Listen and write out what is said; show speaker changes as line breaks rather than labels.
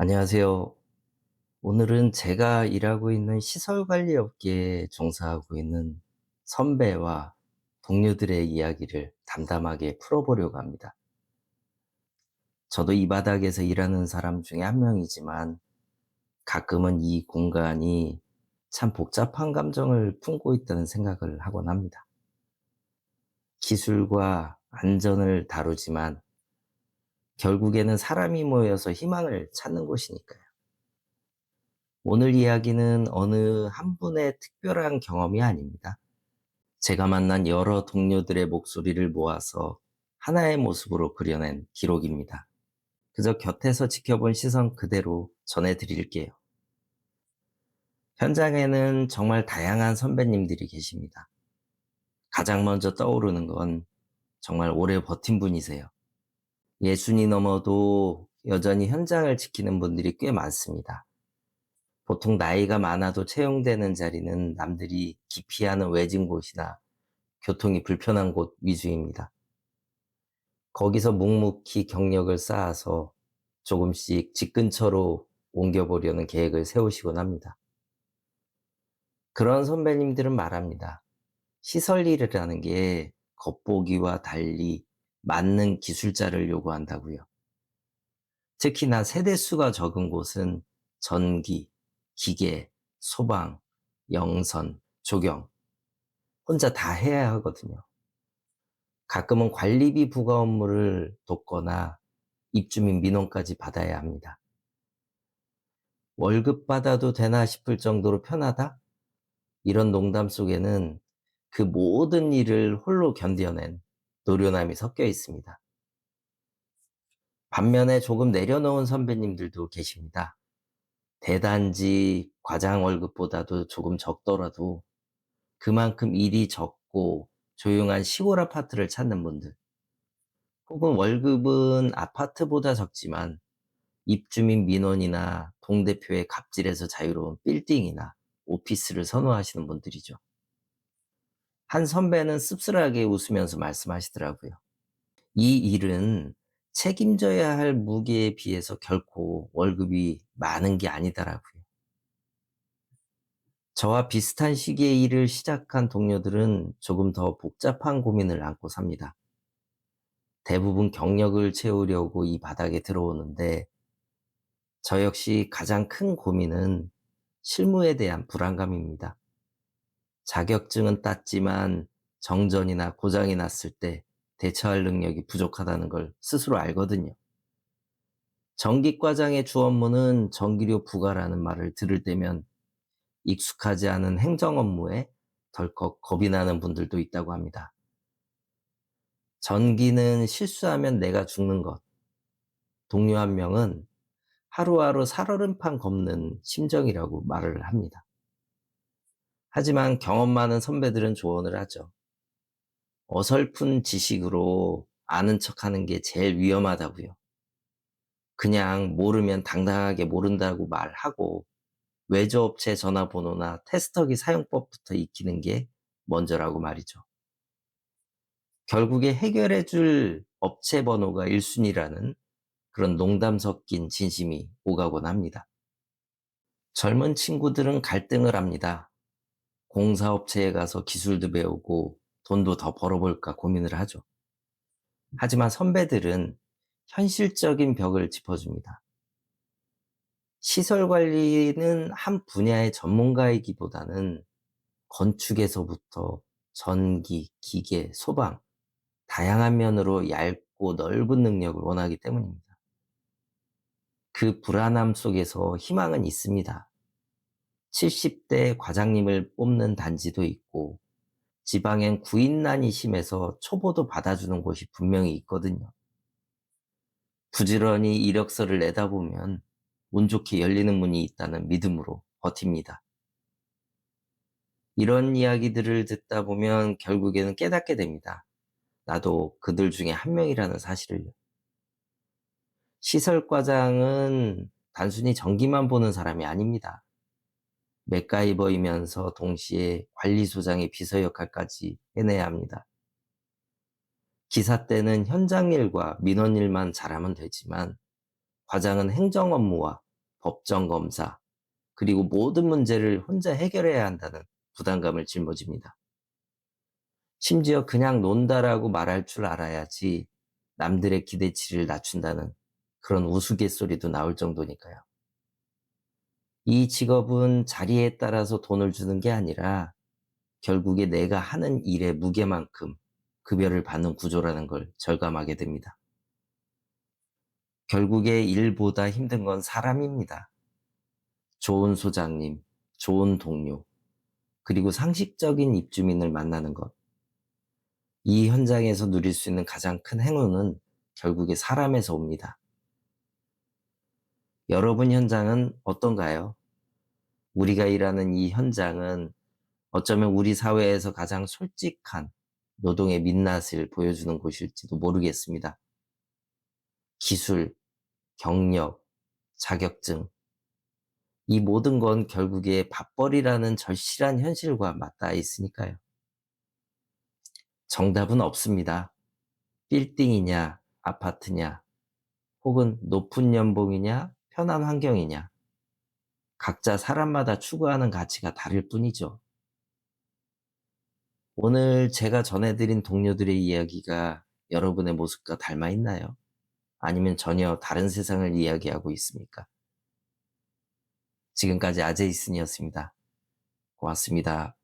안녕하세요. 오늘은 제가 일하고 있는 시설관리 업계에 종사하고 있는 선배와 동료들의 이야기를 담담하게 풀어보려고 합니다. 저도 이 바닥에서 일하는 사람 중에 한 명이지만 가끔은 이 공간이 참 복잡한 감정을 품고 있다는 생각을 하곤 합니다. 기술과 안전을 다루지만 결국에는 사람이 모여서 희망을 찾는 곳이니까요. 오늘 이야기는 어느 한 분의 특별한 경험이 아닙니다. 제가 만난 여러 동료들의 목소리를 모아서 하나의 모습으로 그려낸 기록입니다. 그저 곁에서 지켜본 시선 그대로 전해드릴게요. 현장에는 정말 다양한 선배님들이 계십니다. 가장 먼저 떠오르는 건 정말 오래 버틴 분이세요. 예순이 넘어도 여전히 현장을 지키는 분들이 꽤 많습니다. 보통 나이가 많아도 채용되는 자리는 남들이 기피하는 외진 곳이나 교통이 불편한 곳 위주입니다. 거기서 묵묵히 경력을 쌓아서 조금씩 집 근처로 옮겨보려는 계획을 세우시곤 합니다. 그런 선배님들은 말합니다. 시설 일이라는 게 겉보기와 달리 맞는 기술자를 요구한다고요. 특히나 세대수가 적은 곳은 전기, 기계, 소방, 영선, 조경 혼자 다 해야 하거든요. 가끔은 관리비 부과 업무를 돕거나 입주민 민원까지 받아야 합니다. 월급 받아도 되나 싶을 정도로 편하다? 이런 농담 속에는 그 모든 일을 홀로 견뎌낸 노련함이 섞여 있습니다. 반면에 조금 내려놓은 선배님들도 계십니다. 대단지 과장 월급보다도 조금 적더라도 그만큼 일이 적고 조용한 시골 아파트를 찾는 분들, 혹은 월급은 아파트보다 적지만 입주민 민원이나 동대표의 갑질에서 자유로운 빌딩이나 오피스를 선호하시는 분들이죠. 한 선배는 씁쓸하게 웃으면서 말씀하시더라고요. 이 일은 책임져야 할 무게에 비해서 결코 월급이 많은 게 아니다라고요. 저와 비슷한 시기에 일을 시작한 동료들은 조금 더 복잡한 고민을 안고 삽니다. 대부분 경력을 채우려고 이 바닥에 들어오는데 저 역시 가장 큰 고민은 실무에 대한 불안감입니다. 자격증은 땄지만 정전이나 고장이 났을 때 대처할 능력이 부족하다는 걸 스스로 알거든요. 전기과장의 주 업무는 전기료 부과라는 말을 들을 때면 익숙하지 않은 행정 업무에 덜컥 겁이 나는 분들도 있다고 합니다. 전기는 실수하면 내가 죽는 것. 동료 한 명은 하루하루 살얼음판 걷는 심정이라고 말을 합니다. 하지만 경험 많은 선배들은 조언을 하죠. 어설픈 지식으로 아는 척하는 게 제일 위험하다고요. 그냥 모르면 당당하게 모른다고 말하고 외주업체 전화번호나 테스터기 사용법부터 익히는 게 먼저라고 말이죠. 결국에 해결해 줄 업체 번호가 1순위라는 그런 농담 섞인 진심이 오가곤 합니다. 젊은 친구들은 갈등을 합니다. 공사업체에 가서 기술도 배우고 돈도 더 벌어볼까 고민을 하죠. 하지만 선배들은 현실적인 벽을 짚어줍니다. 시설 관리는 한 분야의 전문가이기보다는 건축에서부터 전기, 기계, 소방, 다양한 면으로 얇고 넓은 능력을 원하기 때문입니다. 그 불안함 속에서 희망은 있습니다. 70대 과장님을 뽑는 단지도 있고, 지방엔 구인난이 심해서 초보도 받아주는 곳이 분명히 있거든요. 부지런히 이력서를 내다보면 운 좋게 열리는 문이 있다는 믿음으로 버팁니다. 이런 이야기들을 듣다 보면 결국에는 깨닫게 됩니다. 나도 그들 중에 한 명이라는 사실을요. 시설과장은 단순히 전기만 보는 사람이 아닙니다. 맥가이버이면서 동시에 관리소장의 비서 역할까지 해내야 합니다. 기사 때는 현장 일과 민원 일만 잘하면 되지만 과장은 행정 업무와 법정 검사, 그리고 모든 문제를 혼자 해결해야 한다는 부담감을 짊어집니다. 심지어 그냥 논다라고 말할 줄 알아야지 남들의 기대치를 낮춘다는 그런 우스갯소리도 나올 정도니까요. 이 직업은 자리에 따라서 돈을 주는 게 아니라 결국에 내가 하는 일의 무게만큼 급여를 받는 구조라는 걸 절감하게 됩니다. 결국에 일보다 힘든 건 사람입니다. 좋은 소장님, 좋은 동료, 그리고 상식적인 입주민을 만나는 것. 이 현장에서 누릴 수 있는 가장 큰 행운은 결국에 사람에서 옵니다. 여러분 현장은 어떤가요? 우리가 일하는 이 현장은 어쩌면 우리 사회에서 가장 솔직한 노동의 민낯을 보여주는 곳일지도 모르겠습니다. 기술, 경력, 자격증, 이 모든 건 결국에 밥벌이라는 절실한 현실과 맞닿아 있으니까요. 정답은 없습니다. 빌딩이냐, 아파트냐, 혹은 높은 연봉이냐, 편한 환경이냐. 각자 사람마다 추구하는 가치가 다를 뿐이죠. 오늘 제가 전해드린 동료들의 이야기가 여러분의 모습과 닮아 있나요? 아니면 전혀 다른 세상을 이야기하고 있습니까? 지금까지 아제이슨이었습니다. 고맙습니다.